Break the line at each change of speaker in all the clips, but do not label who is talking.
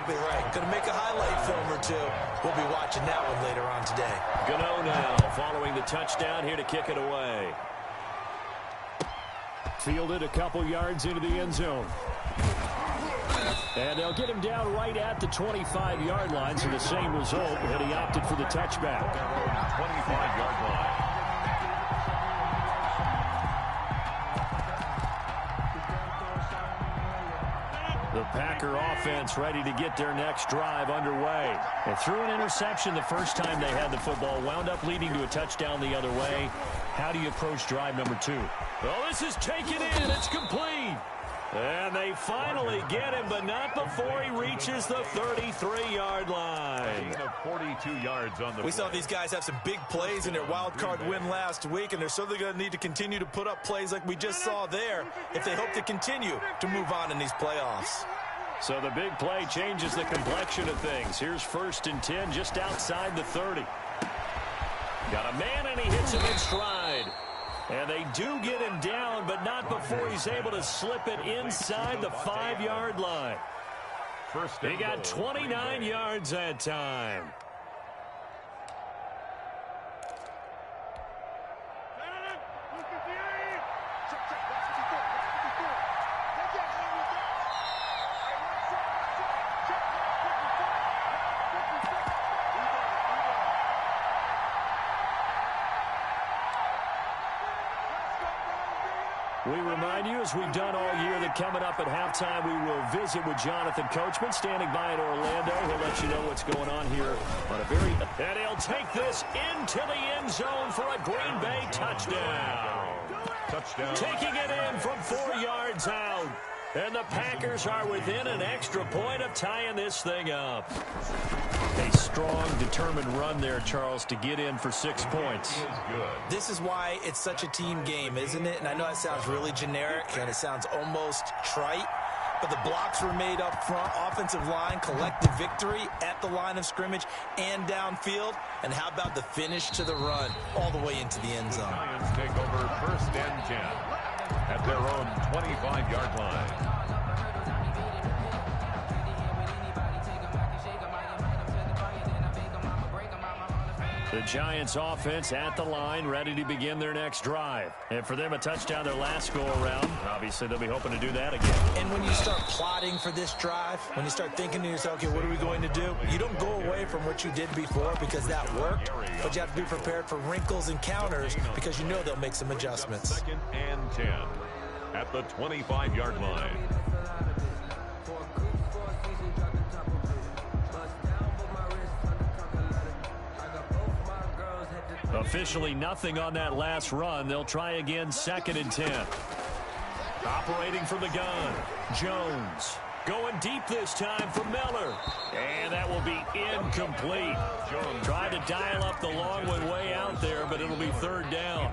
exactly right. Going to make a highlight film or two. We'll be watching that one later on today.
Gano now following the touchdown here to kick it away. Fielded a couple yards into the end zone. And they'll get him down right at the 25-yard line, so the same result, and he opted for the touchback.
25-yard line.
The Packer offense ready to get their next drive underway. They threw an interception the first time they had the football, wound up leading to a touchdown the other way. How do you approach drive number 2? Well, this is taken in. It's complete. And they finally get him, but not before he reaches the 33-yard line.
42 yards on the
We saw these guys have some big plays in their wild card win last week, and they're certainly going to need to continue to put up plays like we just saw there if they hope to continue to move on in these playoffs.
So the big play changes the complexion of things. Here's 1st and 10 just outside the 30. Got a man, and he hits him in stride. And they do get him down, but not before he's able to slip it inside the 5-yard line. He got 29 yards that time. We remind you, as we've done all year, that coming up at halftime, we will visit with Jonathan Coachman, standing by in Orlando. He'll let you know what's going on here on a very... And he'll take this into the end zone for a Green Bay touchdown. Taking it in from 4 yards out. And the Packers are within an extra point of tying this thing up. A strong, determined run there, Charles, to get in for 6 points.
This is why it's such a team game, isn't it? And I know that sounds really generic, and it sounds almost trite, but the blocks were made up front, offensive line, collective victory at the line of scrimmage and downfield. And how about the finish to the run all the way into the end zone?
Lions take over 1st and 10 at their own 25-yard line.
The Giants offense at the line, ready to begin their next drive. And for them, a touchdown their last go-around. Obviously, they'll be hoping to do that again.
And when you start plotting for this drive, when you start thinking to yourself, okay, what are we going to do? You don't go away from what you did before because that worked, but you have to be prepared for wrinkles and counters because you know they'll make some adjustments.
2nd and 10 at the 25-yard line.
Officially nothing on that last run. They'll try again 2nd and 10. Operating from the gun, Jones. Going deep this time for Miller. And that will be incomplete. Tried to dial up the long one way out there, but it'll be 3rd down.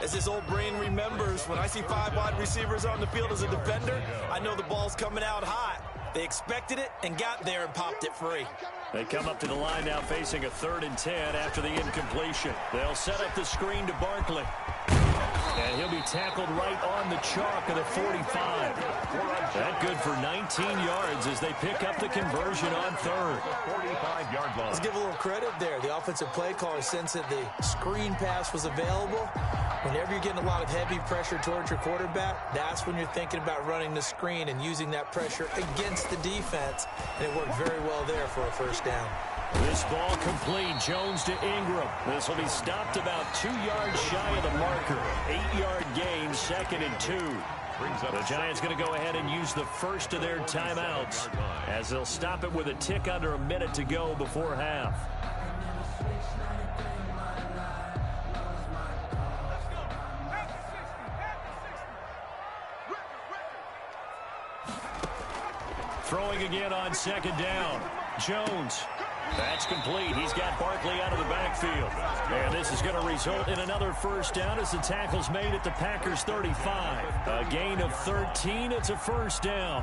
As this old brain remembers, when I see 5 wide receivers on the field as a defender, I know the ball's coming out hot. They expected it and got there and popped it free.
They come up to the line now facing a 3rd and 10 after the incompletion. They'll set up the screen to Barkley. And he'll be tackled right on the chalk of the 45. That good for 19 yards as they pick up the conversion on 3rd.
45-yard line.
Let's give a little credit there. The offensive play caller sensed that the screen pass was available. Whenever you're getting a lot of heavy pressure towards your quarterback, that's when you're thinking about running the screen and using that pressure against the defense. And it worked very well there for a 1st down.
This ball complete. Jones to Ingram. This will be stopped about 2 yards shy of the marker. 8-yard gain, 2nd and 2. The Giants going to go ahead and use the first of their timeouts as they'll stop it with a tick under a minute to go before half. Throwing again on 2nd down. Jones. That's complete. He's got Barkley out of the backfield. And this is going to result in another 1st down as the tackle's made at the Packers' 35. A gain of 13. It's a 1st down.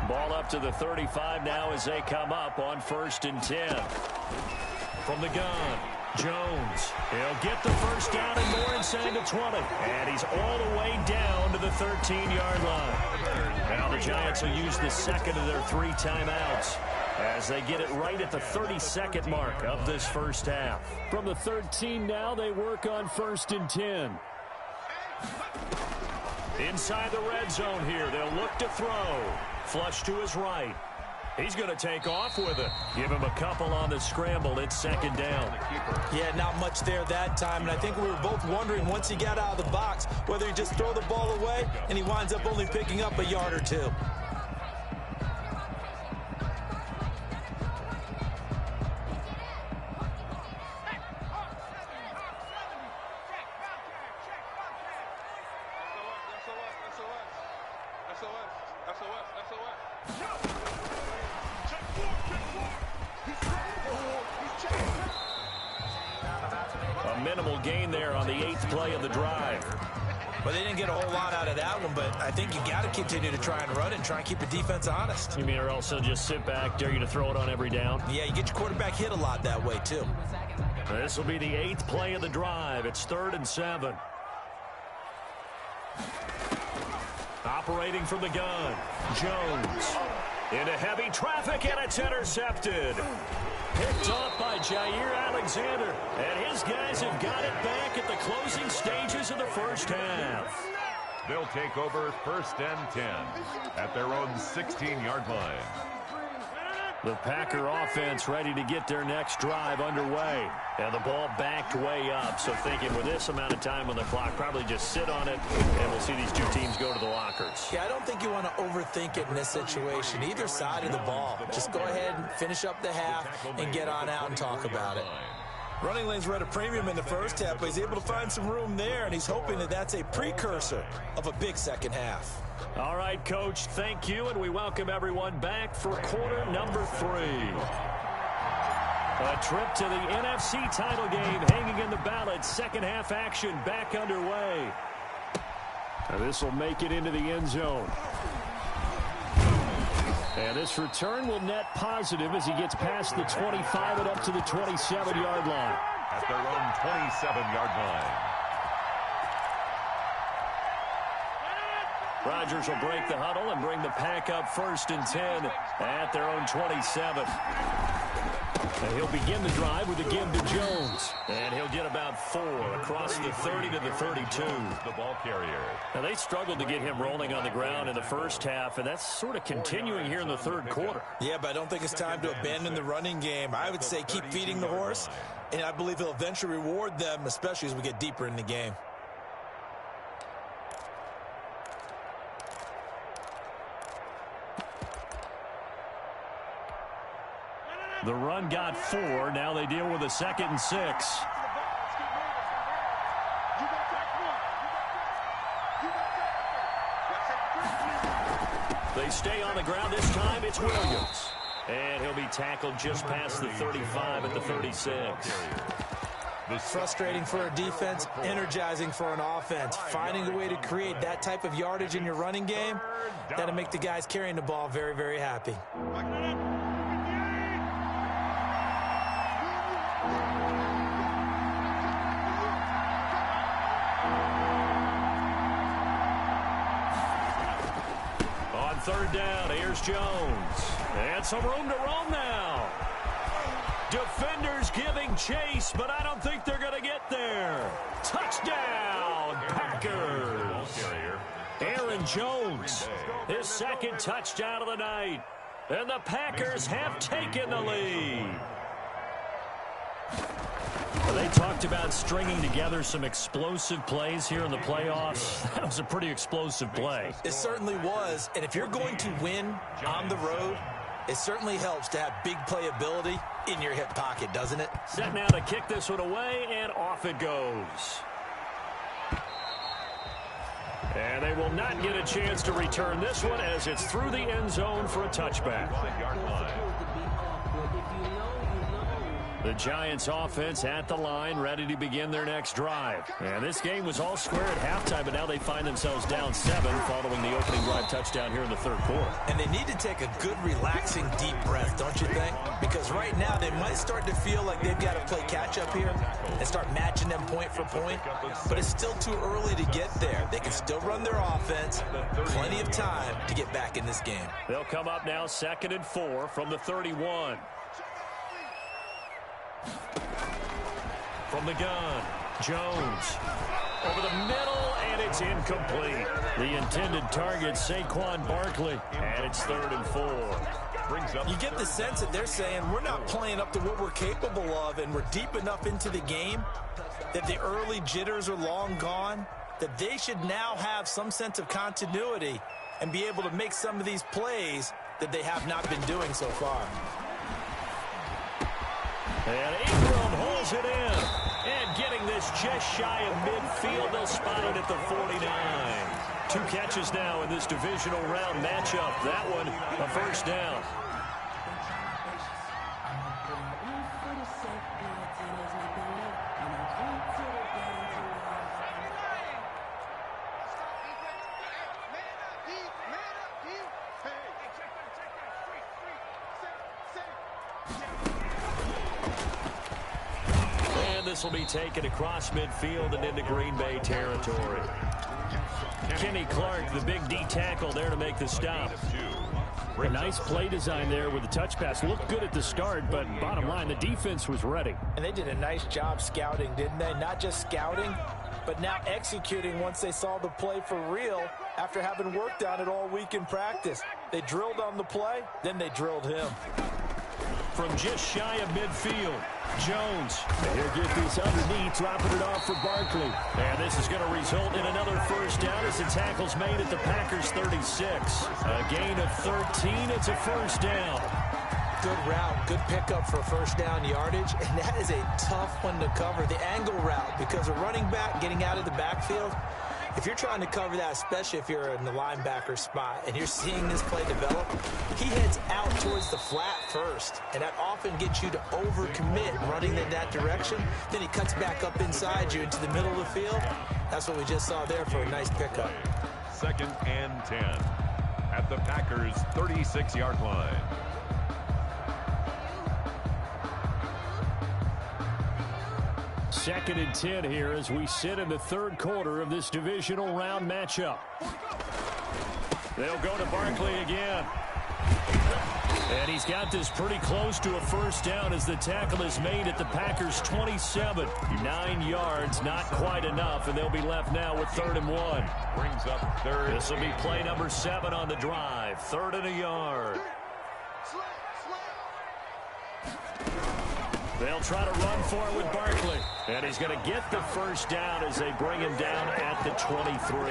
Ball up to the 35 now as they come up on 1st and 10. From the gun, Jones. He'll get the 1st down and more inside the 20. And he's all the way down to the 13-yard line. Now the Giants will use the second of their 3 timeouts as they get it right at the 32nd mark of this first half.
From the 13 now, they work on 1st and 10.
Inside the red zone here, they'll look to throw. Flush to his right. He's going to take off with it. Give him a couple on the scramble. It's 2nd down.
Yeah, not much there that time. And I think we were both wondering once he got out of the box whether he just throw the ball away and he winds up only picking up a yard or 2.
A minimal gain there on the 8th play of the drive.
Well, they didn't get a whole lot out of that one, but I think you got to continue to try and run and try and keep the defense honest.
You mean or else they'll just sit back, dare you to throw it on every down?
Yeah, you get your quarterback hit a lot that way, too.
This will be the 8th play of the drive. It's 3rd and 7. Operating from the gun, Jones. Into heavy traffic, and it's intercepted. Picked off by Jair Alexander. And his guys have got it back at the closing stages of the first half.
They'll take over 1st and 10 at their own 16-yard line.
The Packer offense ready to get their next drive underway. And the ball backed way up. So thinking with this amount of time on the clock, probably just sit on it, and we'll see these 2 teams go to the lockers.
Yeah, I don't think you want to overthink it in this situation. Either side of the ball. Just go ahead and finish up the half and get on out and talk about it. Running lanes were at a premium in the first half, but he's able to find some room there, and he's hoping that that's a precursor of a big second half.
All right, Coach, thank you, and we welcome everyone back for quarter number 3. A trip to the NFC title game hanging in the balance. Second half action back underway.
Now this will make it into the end zone. And this return will net positive as he gets past the 25 and up to the 27-yard line.
At their own 27-yard line.
Rodgers will break the huddle and bring the Pack up 1st and 10 at their own 27. And he'll begin the drive with a give to Jones. And he'll get about 4 across the 30 to the 32.
The ball carrier.
Now, they struggled to get him rolling on the ground in the first half, and that's sort of continuing here in the 3rd quarter.
Yeah, but I don't think it's time to abandon the running game. I would say keep feeding the horse, and I believe he'll eventually reward them, especially as we get deeper in the game.
The run got 4. Now they deal with a 2nd and 6. They stay on the ground. This time it's Williams. And he'll be tackled just past the 35 at the 36.
Frustrating for a defense, energizing for an offense. Finding a way to create that type of yardage in your running game, that'll make the guys carrying the ball very, very happy.
On 3rd down, here's Jones. And some room to roam now. Defenders giving chase, but I don't think they're going to get there. Touchdown, Packers. Aaron Jones, his 2nd touchdown of the night. And the Packers have taken the lead. They talked about stringing together some explosive plays here in the playoffs. That was a pretty explosive play.
It certainly was, and if you're going to win on the road, it certainly helps to have big playability in your hip pocket, doesn't it?
Set now to kick this one away, and off it goes. And they will not get a chance to return this one as it's through the end zone for a touchback. The Giants offense at the line, ready to begin their next drive. And this game was all square at halftime, but now they find themselves down 7 following the opening drive touchdown here in the third quarter.
And they need to take a good, relaxing, deep breath, don't you think? Because right now they might start to feel like they've got to play catch-up here and start matching them point for point. But it's still too early to get there. They can still run their offense. Plenty of time to get back in this game.
They'll come up now 2nd and 4 from the 31. From the gun, Jones. Over the middle, and it's incomplete. The intended target, Saquon Barkley. And it's 3rd and 4.
You get the sense that they're saying we're not playing up to what we're capable of, and we're deep enough into the game that the early jitters are long gone, that they should now have some sense of continuity and be able to make some of these plays that they have not been doing so far.
And Ingram holds it in. And getting this just shy of midfield, they'll spot it at the 49. 2 catches now in this divisional round matchup. That one, a first down. This will be taken across midfield and into Green Bay territory. Kenny Clark, the big D tackle there to make the stop.
A nice play design there with the touch pass. Looked good at the start, but bottom line, the defense was ready.
And they did a nice job scouting, didn't they? Not just scouting, but now executing once they saw the play for real after having worked on it all week in practice. They drilled on the play, then they drilled him.
From just shy of midfield, Jones.
And he'll get this underneath, dropping it off for Barkley.
And this is going to result in another first down as the tackle's made at the Packers' 36. A gain of 13. It's a first down.
Good route, good pickup for first down yardage, and that is a tough one to cover, the angle route, because a running back getting out of the backfield, if you're trying to cover that, especially if you're in the linebacker spot and you're seeing this play develop, he heads out towards the flat first, and that often gets you to overcommit running in that direction. Then he cuts back up inside you into the middle of the field. That's what we just saw there for a nice pickup.
2nd and 10 at the Packers' 36-yard line.
Second and 10 here as we sit in the third quarter of this divisional round matchup.
They'll go to Barkley again. And he's got this pretty close to a first down as the tackle is made at the Packers' 27. 9 yards, not quite enough, and they'll be left now with 3rd and 1.
Brings up 3rd.
This will be play number 7 on the drive. 3rd and a yard. They'll try to run for it with Barkley. And he's going to get the first down as they bring him down at the 23.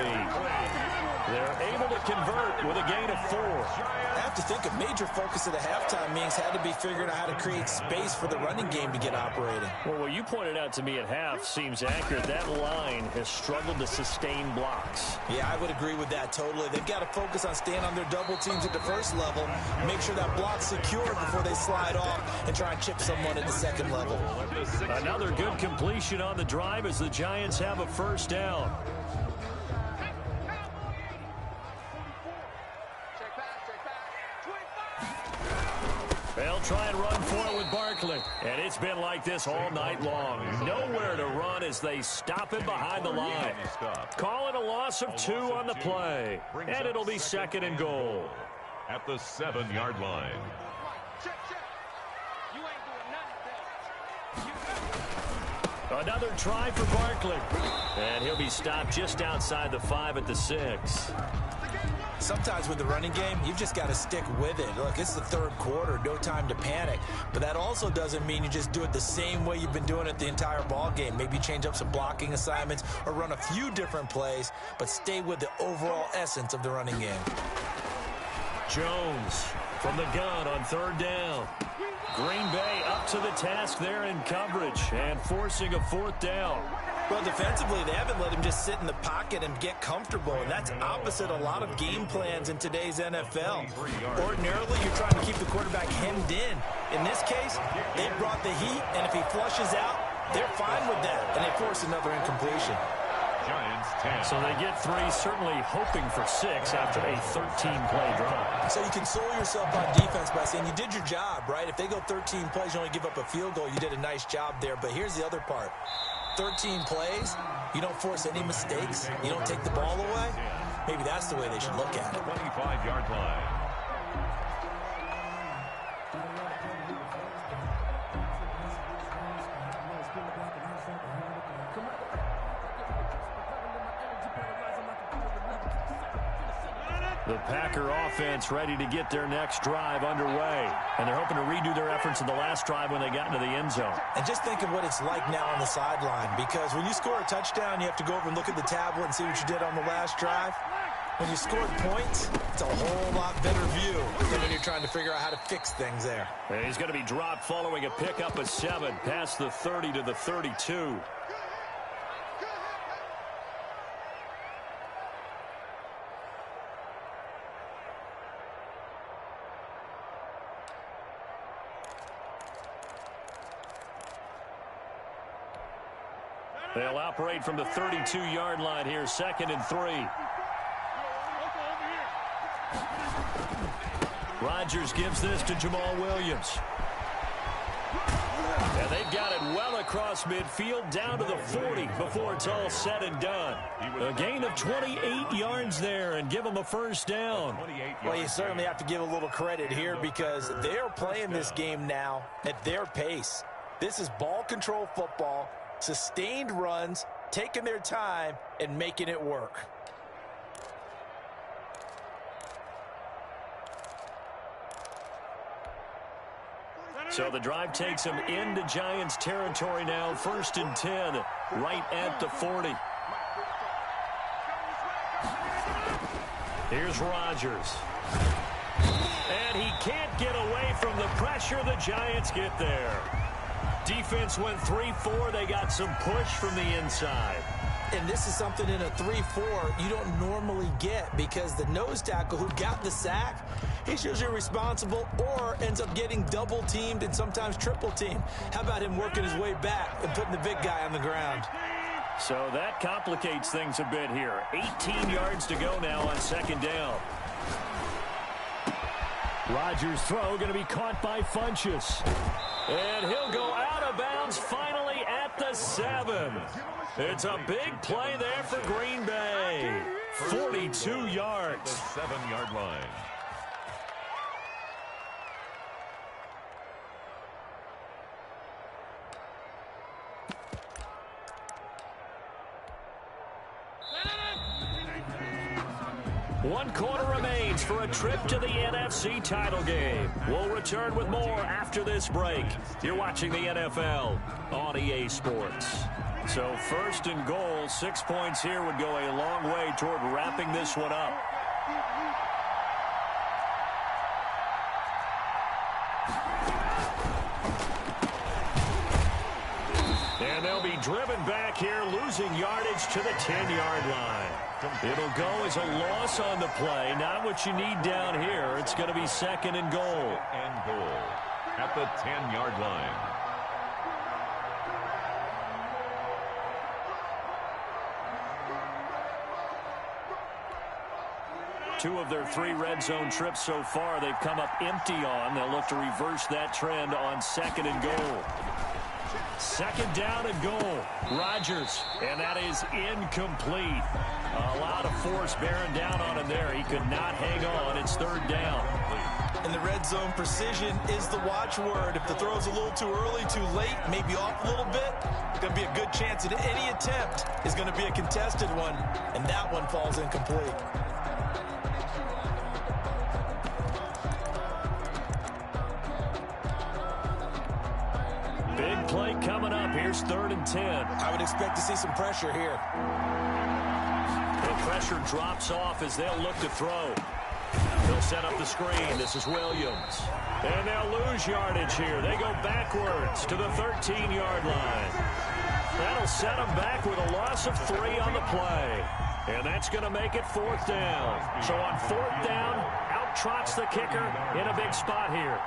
They're able to convert with a gain of 4.
I have to think a major focus of the halftime meetings had to be figuring out how to create space for the running game to get operating.
Well, what you pointed out to me at half seems accurate. That line has struggled to sustain blocks.
Yeah, I would agree with that totally. They've got to focus on staying on their double teams at the first level, make sure that block's secure before they slide off and try and chip someone at the second level.
Another good completion on the drive as the Giants have a first down. They'll try and run for it with Barkley. And it's been like this all night long. Nowhere to run as they stop him behind the line. Calling a loss of 2 on the play. And it'll be 2nd and goal.
At the 7-yard line.
Another try for Barkley. And he'll be stopped just outside the 5 at the 6.
Sometimes with the running game, you've just got to stick with it. Look, it's the third quarter, no time to panic. But that also doesn't mean you just do it the same way you've been doing it the entire ball game. Maybe change up some blocking assignments or run a few different plays, but stay with the overall essence of the running game.
Jones from the gun on 3rd down. Green Bay up to the task there in coverage and forcing a 4th down.
Well, defensively, they haven't let him just sit in the pocket and get comfortable, and that's opposite a lot of game plans in today's NFL. Ordinarily, you're trying to keep the quarterback hemmed in. In this case, they brought the heat, and if he flushes out, they're fine with that, and they force another incompletion.
Giants 10.
So they get 3, certainly hoping for 6 after a 13-play drive.
So you console yourself on defense by saying you did your job, right? If they go 13 plays, you only give up a field goal, you did a nice job there. But here's the other part. 13 plays, you don't force any mistakes, you don't take the ball away. Maybe that's the way they should look at it.
25-yard line.
The Packer offense ready to get their next drive underway. And they're hoping to redo their efforts in the last drive when they got into the end zone.
And just think of what it's like now on the sideline, because when you score a touchdown, you have to go over and look at the tablet and see what you did on the last drive. When you scored points, it's a whole lot better view than when you're trying to figure out how to fix things there.
And he's going to be dropped following a pickup of 7 past the 30 to the 32. They'll operate from the 32-yard line here, 2nd and 3. Rodgers gives this to Jamal Williams. And they've got it well across midfield down to the 40 before it's all said and done. A gain of 28 yards there and give them a first down.
Well, you certainly have to give a little credit here because they're playing this game now at their pace. This is ball control football, sustained runs, taking their time, and making it work.
So the drive takes them into Giants territory now, 1st and 10, right at the 40. Here's Rodgers. And he can't get away from the pressure. The Giants get there. Defense went 3-4. They got some push from the inside.
And this is something in a 3-4 you don't normally get because the nose tackle who got the sack, he's usually responsible or ends up getting double-teamed and sometimes triple-teamed. How about him working his way back and putting the big guy on the ground?
So that complicates things a bit here. 18 yards to go now on 2nd down.
Rodgers' throw going to be caught by Funchess.
And he'll go out of bounds finally at the 7. It's a big play there for Green Bay. 42 yards.
The 7-yard line.
One quarter remains for a trip to the NFC title game. We'll return with more after this break. You're watching the NFL on EA Sports. So 1st and goal, 6 points here would go a long way toward wrapping this one up. And they'll be driven back here, losing yardage to the 10-yard line. It'll go as a loss on the play. Not what you need down here. It's going to be 2nd and goal.
And goal at the 10-yard line.
Two of their 3 red zone trips so far they've come up empty on. They'll look to reverse that trend on 2nd and goal. 2nd down and goal. Rodgers, and that is incomplete. A lot of force bearing down on him there. He could not hang on. It's 3rd down.
And the red zone precision is the watchword. If the throw's a little too early, too late, maybe off a little bit, it's going to be a good chance that any attempt is going to be a contested one, and that one falls incomplete.
Big play coming up. Here's 3rd and 10.
I would expect to see some pressure here.
The pressure drops off as they'll look to throw. They'll set up the screen. This is Williams. And they'll lose yardage here. They go backwards to the 13-yard line. That'll set them back with a loss of 3 on the play. And that's going to make it 4th down. So on 4th down, out trots the kicker in a big spot here.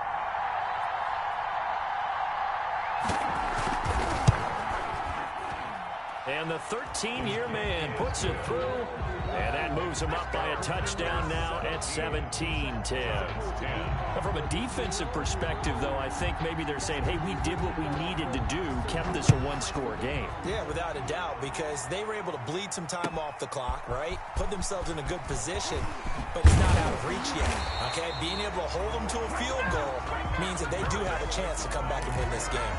And the 13-year man puts it through, and that moves him up by a touchdown now at 17-10. From a defensive perspective, though, I think maybe they're saying, hey, we did what we needed to do, kept this a one-score game.
Yeah, without a doubt, because they were able to bleed some time off the clock, right? Put themselves in a good position, but it's not out of reach yet, okay? Being able to hold them to a field goal means that they do have a chance to come back and win this game.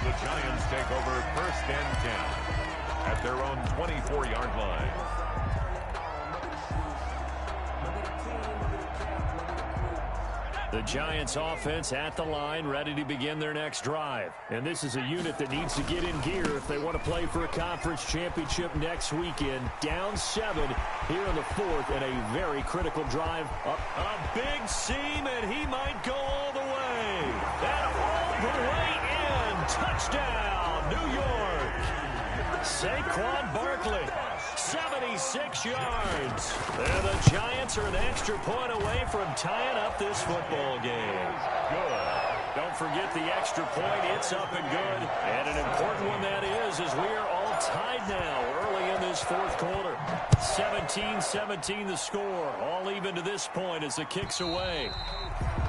The Giants take over 1st and 10. At their own 24-yard line.
The Giants offense at the line, ready to begin their next drive. And this is a unit that needs to get in gear if they want to play for a conference championship next weekend. Down 7 here in the 4th, and a very critical drive. Up a big seam, and he might go all the way. And all the way in. Touchdown, New York. Saquon Barkley, 76 yards. And the Giants are an extra point away from tying up this football game. Good. Don't forget the extra point. It's up and good. And an important one that is, as we are all tied now early in this 4th quarter. 17-17 the score. All even to this point as the kick's away.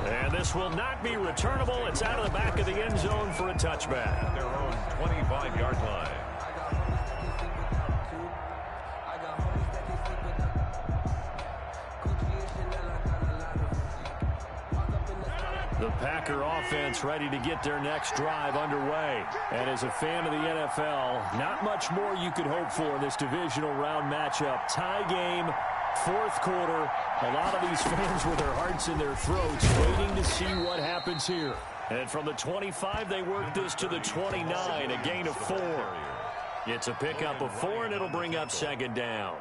And this will not be returnable. It's out of the back of the end zone for a touchback.
Their own 25-yard line.
The Packer offense ready to get their next drive underway. And as a fan of the NFL, not much more you could hope for in this divisional round matchup. Tie game, 4th quarter. A lot of these fans with their hearts in their throats waiting to see what happens here. And from the 25, they work this to the 29, a gain of 4. It's a pickup of 4, and it'll bring up 2nd down.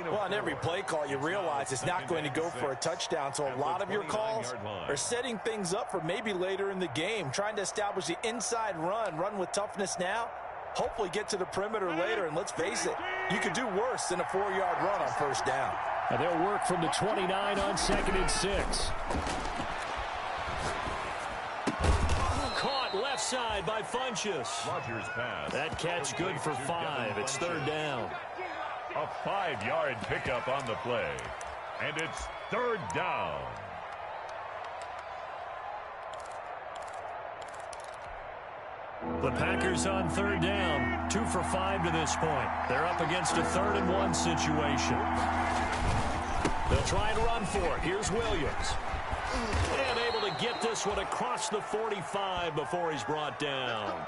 Well, on every play call, you realize it's not going to go for a touchdown, so a lot of your calls are setting things up for maybe later in the game, trying to establish the inside run with toughness now, hopefully get to the perimeter later, and let's face it, you could do worse than a 4-yard run on 1st down.
And they'll work from the 29 on 2nd and 6. Caught left side by Funchess.
Rodgers pass.
That catch good for 5. It's 3rd down.
A 5-yard pickup on the play. And it's 3rd down.
The Packers on 3rd down. 2 for 5 to this point. They're up against a 3rd and 1 situation. They'll try and run for it. Here's Williams. And able to get this one across the 45 before he's brought down.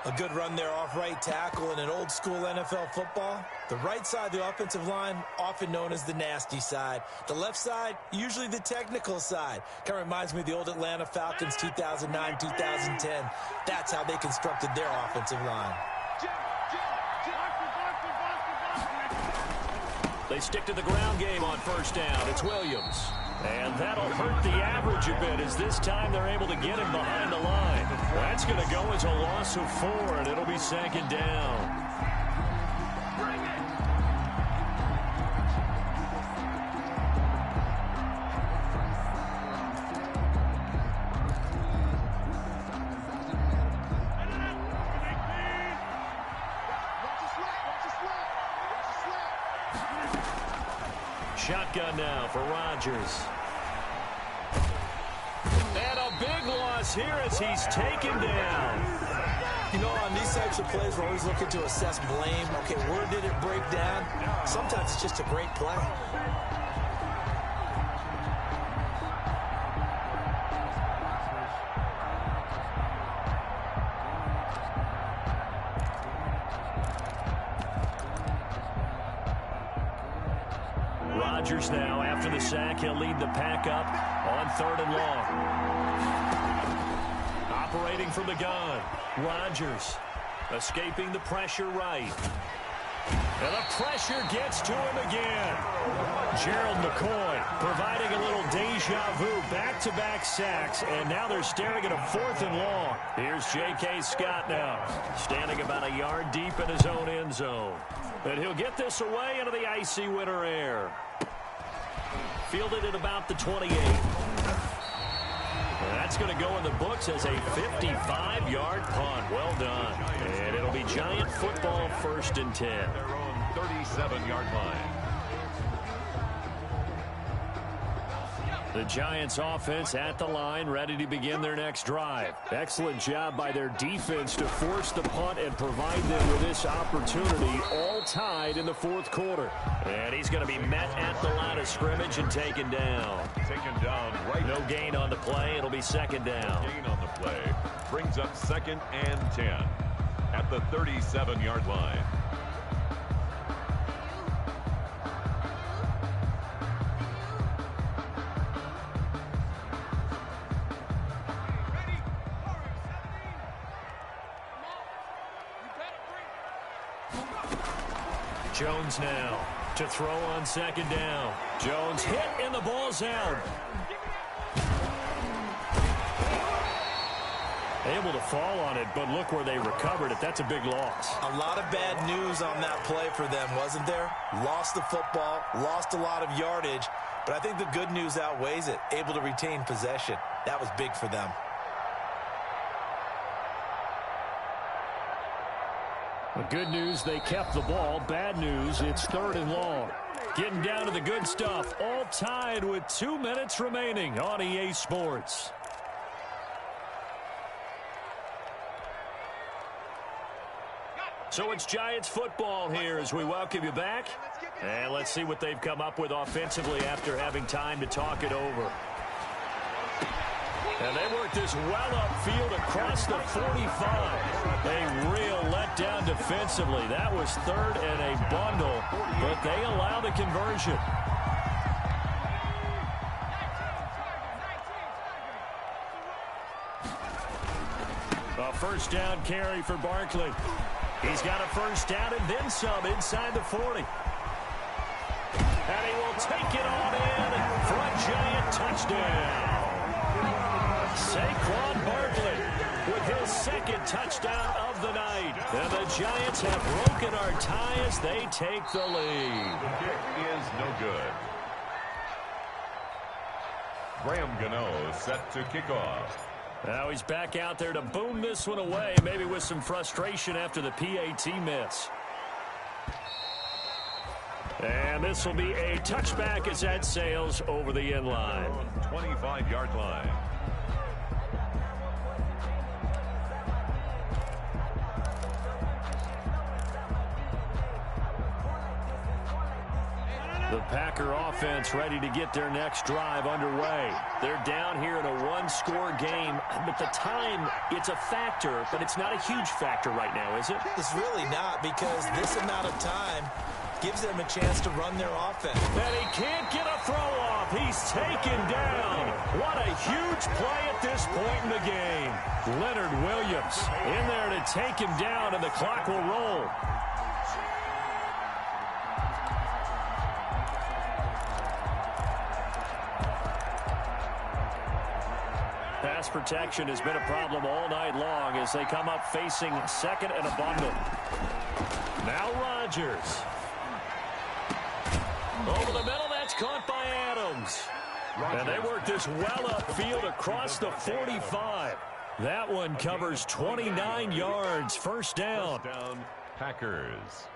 A good run there off right tackle in an old school NFL football. The right side of the offensive line, often known as the nasty side. The left side, usually the technical side. Kind of reminds me of the old Atlanta Falcons 2009, 2010. That's how they constructed their offensive line.
They stick to the ground game on 1st down. It's Williams. And that'll hurt the average a bit as this time they're able to get him behind the line. That's going to go as a loss of 4, and it'll be 2nd down. Shotgun now for Rodgers. And a big loss here as he's taken down.
You know, on these types of plays, we're always looking to assess blame. Okay, where did it break down? Sometimes it's just a great play.
Rodgers now, after the sack, he'll lead the pack up on 3rd and long. Operating from the gun, Rodgers escaping the pressure right. And the pressure gets to him again. Gerald McCoy providing a little deja vu, back-to-back sacks, and now they're staring at a 4th and long. Here's J.K. Scott now, standing about a yard deep in his own end zone. And he'll get this away into the icy winter air. Fielded at about the 28. That's going to go in the books as a 55-yard punt. Well done. And it'll be Giant football 1st and 10.
Their own 37-yard line.
The Giants offense at the line, ready to begin their next drive. Excellent job by their defense to force the punt and provide them with this opportunity, all tied in the 4th quarter. And he's going to be met at the line of scrimmage and taken down.
Taken down right.
No gain on the play. It'll be 2nd down.
Gain on the play. Brings up 2nd and 10 at the 37-yard line.
Jones now to throw on 2nd down. Jones hit and the ball's out. Able to fall on it, but look where they recovered it. That's a big loss.
A lot of bad news on that play for them, wasn't there? Lost the football, lost a lot of yardage, but I think the good news outweighs it. Able to retain possession. That was big for them.
The good news, they kept the ball. Bad news, it's 3rd and long. Getting down to the good stuff. All tied with 2 minutes remaining on EA Sports. So it's Giants football here as we welcome you back. And let's see what they've come up with offensively after having time to talk it over. And they work this well upfield across the 45. A real letdown defensively. That was 3rd and a bundle, but they allow the conversion. A 1st down carry for Barkley. He's got a 1st down and then some inside the 40. And he will take it on in for a Giant touchdown. Saquon Barkley with his 2nd touchdown of the night. And the Giants have broken our tie as they take the lead.
The kick is no good. Graham Gano set to kick off.
Now he's back out there to boom this one away, maybe with some frustration after the PAT miss. And this will be a touchback as that sails over the end line.
25-yard line.
The Packer offense ready to get their next drive underway. They're down here in a 1-score game, but the time, it's a factor, but it's not a huge factor right now, is it?
It's really not, because this amount of time gives them a chance to run their offense.
And he can't get a throw off. He's taken down. What a huge play at this point in the game. Leonard Williams in there to take him down, and the clock will roll. Pass protection has been a problem all night long as they come up facing 2nd and a bundle. Now Rodgers. Over the middle, that's caught by Adams. And they work this well upfield across the 45. That one covers 29 yards. 1st down.
1st down, Packers.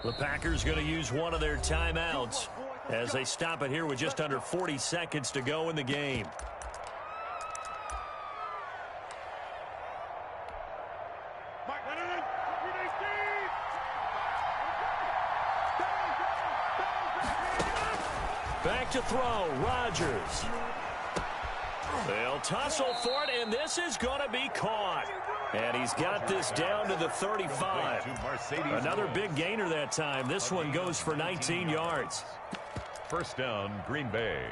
The Packers going to use one of their timeouts as they stop it here with just under 40 seconds to go in the game. Back to throw, Rodgers. They'll tussle for it, and this is going to be caught. And he's got this down to the 35. Another big gainer that time. This one goes for 19 yards.
1st down, Green Bay.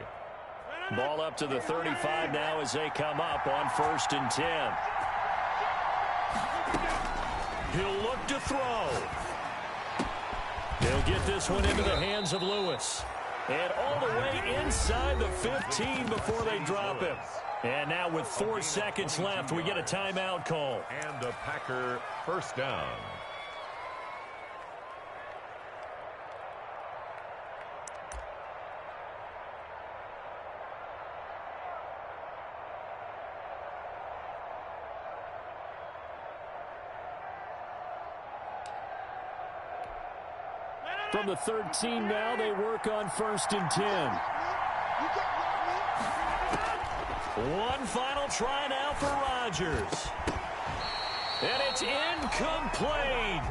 Ball up to the 35 now as they come up on 1st and 10. He'll look to throw. They'll get this one into the hands of Lewis. And all the way inside the 15 before they drop him. And now with 4 seconds left, we get a timeout call.
And a Packer first down.
From the 13 now, they work on 1st and 10. One final try now for Rodgers. And it's incomplete.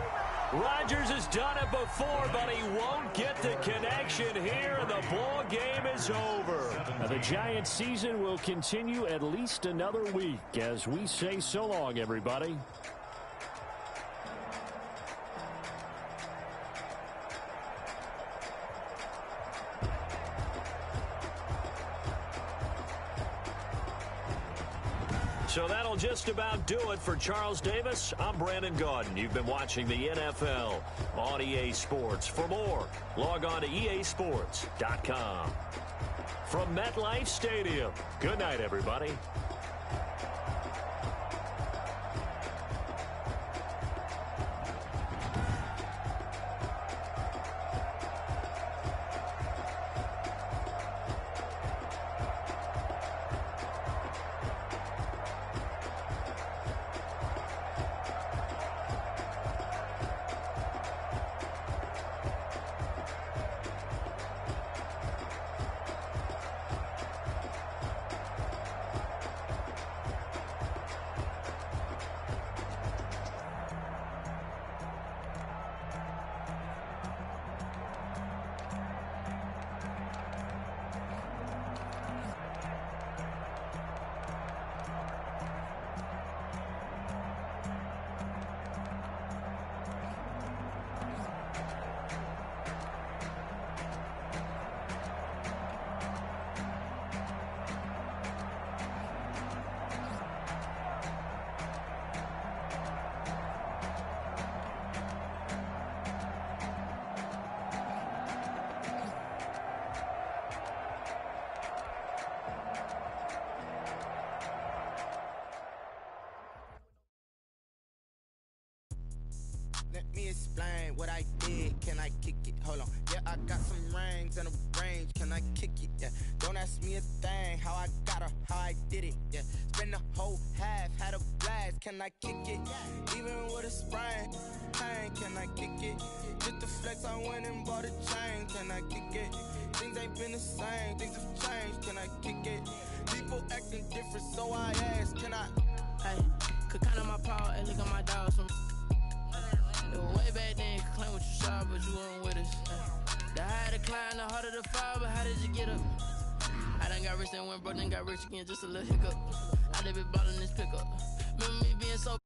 Rodgers has done it before, but he won't get the connection here, and the ball game is over.
Now, the Giants' season will continue at least another week as we say so long, everybody.
So that'll just about do it for Charles Davis. I'm Brandon Gaudin. You've been watching the NFL on EA Sports. For more, log on to easports.com. From MetLife Stadium, good night, everybody.
Let me explain what I did. Can I kick it? Hold on. Yeah, I got some rings and a range. Can I kick it? Yeah. Don't ask me a thing. How I got her, how I did it. Yeah. Spend the whole half, had a blast. Can I kick it? Even with a sprain, pain. Can I kick it? Just the flex, I went and bought a chain. Can I kick it? Things ain't been the same. Things have changed. Can I kick it? People acting different, so I ask. Can I?
Hey, could count on my power and look at my dogs from. It was way back then, you could claim what you saw, but you weren't with us. The higher the climb, the harder the fall, but how did you get up? I done got rich and went broke, then got rich again, just a little hiccup. I done been ballin' this pickup. Remember me being so